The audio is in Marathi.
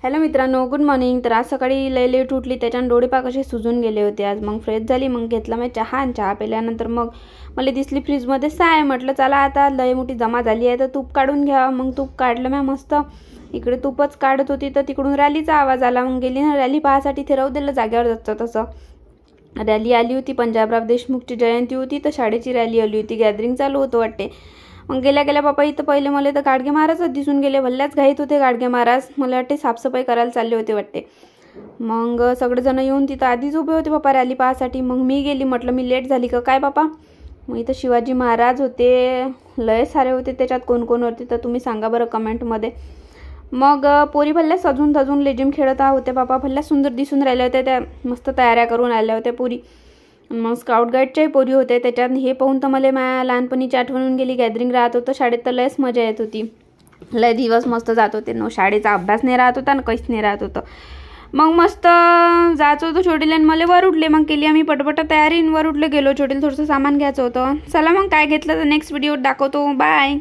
हॅलो मित्रांनो, गुड मॉर्निंग। तर आज सकाळी लय लेट उठली, त्याच्यानं डोळे पाक असे सुजून गेले होते। आज मग फ्रेश झाली, मग घेतला मी चहा पिल्यानंतर मग मला दिसली फ्रीजमध्ये साय। म्हटलं चला आता लय मोठी जमा झाली आहे तर तूप काढून घ्या। मग तूप काढलं मी मस्त। इकडे तूपच काढत होती तर तिकडून रॅलीचा आवाज आला। मग गेली ना रॅली पाहायसाठी, ते राहू दिलं जाग्यावर जातं तसं। रॅली आली होती, पंजाबराव देशमुखची जयंती होती तर शाळेची रॅली आली होती, गॅदरिंग चालू होतं वाटते। मग गेल्या गेल्या बापा इथं पहिले मला तर गाडगे महाराजच दिसून गेले। भल्ल्याच घाईत होते गाडगे महाराज, मला वाटते साफसफाई करायला चालले होते वाटते। मग सगळेजण येऊन तिथं आधीच उभे होते बापा रॅली पाहायसाठी। मग मी गेली, म्हटलं मी लेट झाली का काय बापा। मग इथं शिवाजी महाराज होते, लय सारे होते। त्याच्यात कोण कोण होते तर तुम्ही सांगा बरं कमेंटमध्ये। मग पोरी भल्ल्या सजून धजून लेझिम खेळत होते बापा, भल्ल्या सुंदर दिसून राहिल्या होत्या, त्या मस्त तयाऱ्या करून आल्या होत्या पोरी। मग स्काउट गाईडच्याही पोरी होते त्याच्यात। हे पाहून तर मला माझ्या लहानपणीची आठवण गेली। गॅदरिंग राहत होतं शाळेत तर लयच मजा येत होती, लय दिवस मस्त जात होते। शाळेचा अभ्यास नाही राहत होता ना, काहीच नाही राहत होतं। मग मस्त जायचं होतं छोटीला, मला वर उठले। मग केली आम्ही पटपट तयारी, वर उठले गेलो। छोटीला थोडंसं सामान घ्यायचं होतं। चला मग काय घेतलं तर नेक्स्ट व्हिडिओ दाखवतो। बाय।